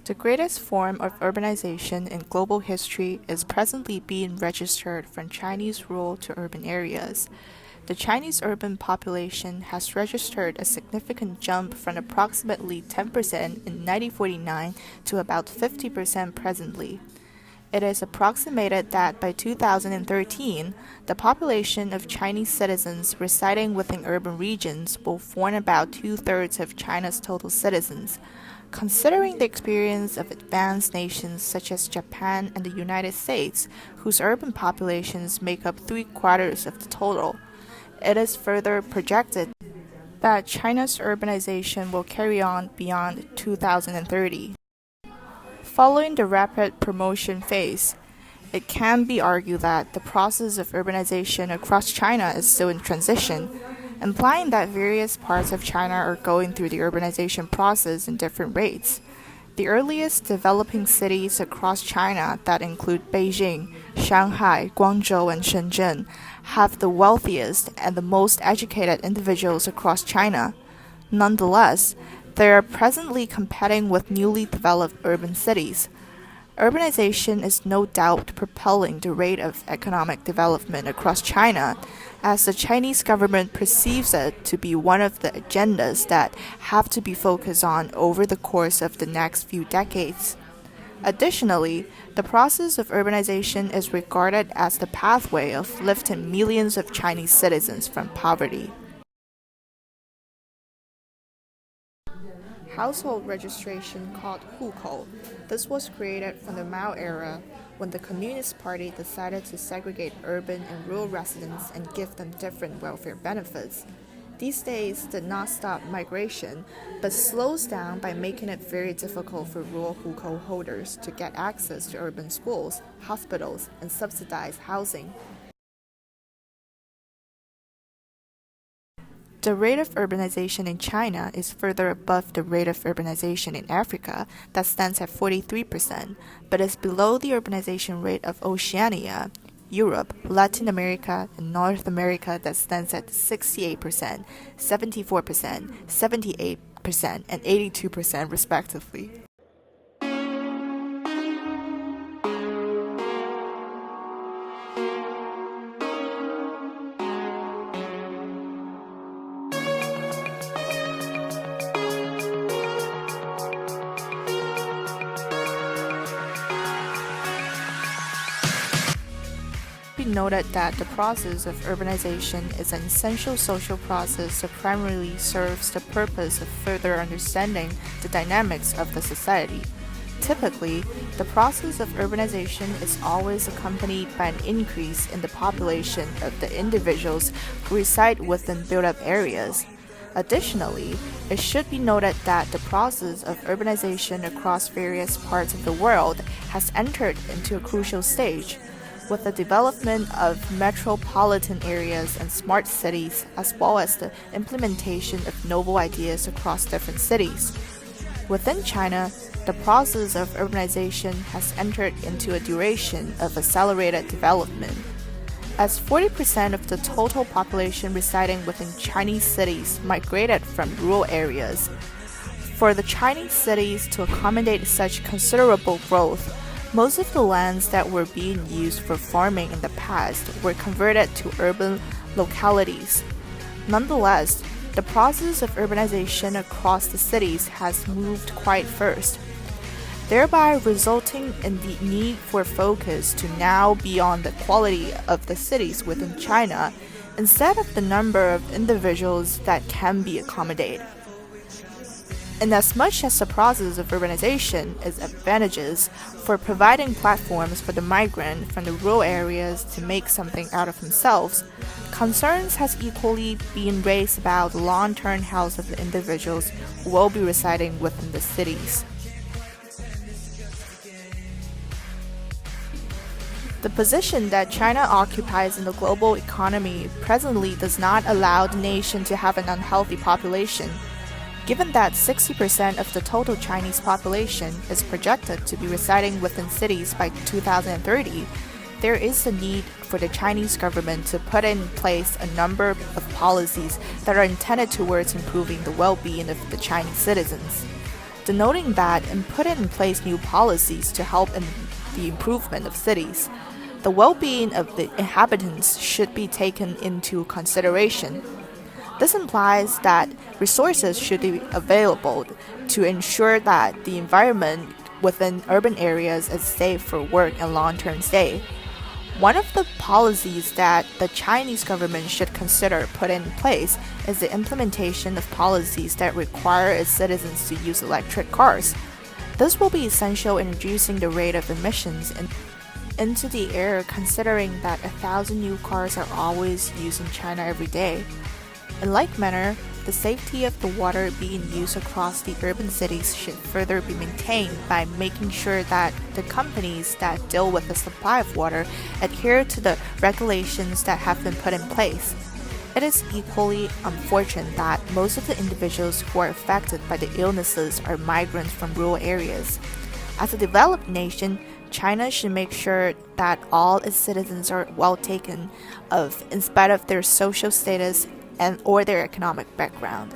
The greatest form of urbanization in global history is presently being registered from Chinese rural to urban areas. The Chinese urban population has registered a significant jump from approximately 10% in 1949 to about 50% presently. It is approximated that by 2013, the population of Chinese citizens residing within urban regions will form about two-thirds of China's total citizens. Considering the experience of advanced nations such as Japan and the United States, whose urban populations make up three-quarters of the total, it is further projected that China's urbanization will carry on beyond 2030. Following the rapid promotion phase, it can be argued that the process of urbanization across China is still in transition, implying that various parts of China are going through the urbanization process in different rates. The earliest developing cities across China that include Beijing, Shanghai, Guangzhou, and Shenzhen have the wealthiest and the most educated individuals across China. Nonetheless, they are presently competing with newly developed urban cities. Urbanization is no doubt propelling the rate of economic development across China, as the Chinese government perceives it to be one of the agendas that have to be focused on over the course of the next few decades. Additionally, the process of urbanization is regarded as the pathway of lifting millions of Chinese citizens from poverty. Household registration called hukou. This was created from the Mao era when the Communist Party decided to segregate urban and rural residents and give them different welfare benefits. These days did not stop migration, but slows down by making it very difficult for rural hukou holders to get access to urban schools, hospitals, and subsidized housing. The rate of urbanization in China is further above the rate of urbanization in Africa, that stands at 43%, but is below the urbanization rate of Oceania, Europe, Latin America, and North America, that stands at 68%, 74%, 78%, and 82% respectively. Be noted that the process of urbanization is an essential social process that primarily serves the purpose of further understanding the dynamics of the society. Typically, the process of urbanization is always accompanied by an increase in the population of the individuals who reside within built-up areas. Additionally, it should be noted that the process of urbanization across various parts of the world has entered into a crucial stage, with the development of metropolitan areas and smart cities, as well as the implementation of novel ideas across different cities. Within China, the process of urbanization has entered into a duration of accelerated development. As 40% of the total population residing within Chinese cities migrated from rural areas, for the Chinese cities to accommodate such considerable growth, most of the lands that were being used for farming in the past were converted to urban localities. Nonetheless, the process of urbanization across the cities has moved quite fast, thereby resulting in the need for focus to now be on the quality of the cities within China instead of the number of individuals that can be accommodated. Inasmuch as the process of urbanization is advantageous for providing platforms for the migrant from the rural areas to make something out of themselves, concerns has equally been raised about the long-term health of the individuals who will be residing within the cities. The position that China occupies in the global economy presently does not allow the nation to have an unhealthy population. Given that 60% of the total Chinese population is projected to be residing within cities by 2030, there is a need for the Chinese government to put in place a number of policies that are intended towards improving the well-being of the Chinese citizens. denoting that and put in place new policies to help in the improvement of cities. The well-being of the inhabitants should be taken into consideration. This implies that resources should be available to ensure that the environment within urban areas is safe for work and long-term stay. One of the policies that the Chinese government should consider put in place is the implementation of policies that require its citizens to use electric cars. This will be essential in reducing the rate of emissions into the air, considering that 1,000 new cars are always used in China every day. In like manner, the safety of the water being used across the urban cities should further be maintained by making sure that the companies that deal with the supply of water adhere to the regulations that have been put in place. It is equally unfortunate that most of the individuals who are affected by the illnesses are migrants from rural areas. As a developed nation, China should make sure that all its citizens are well taken of in spite of their social status and or their economic background.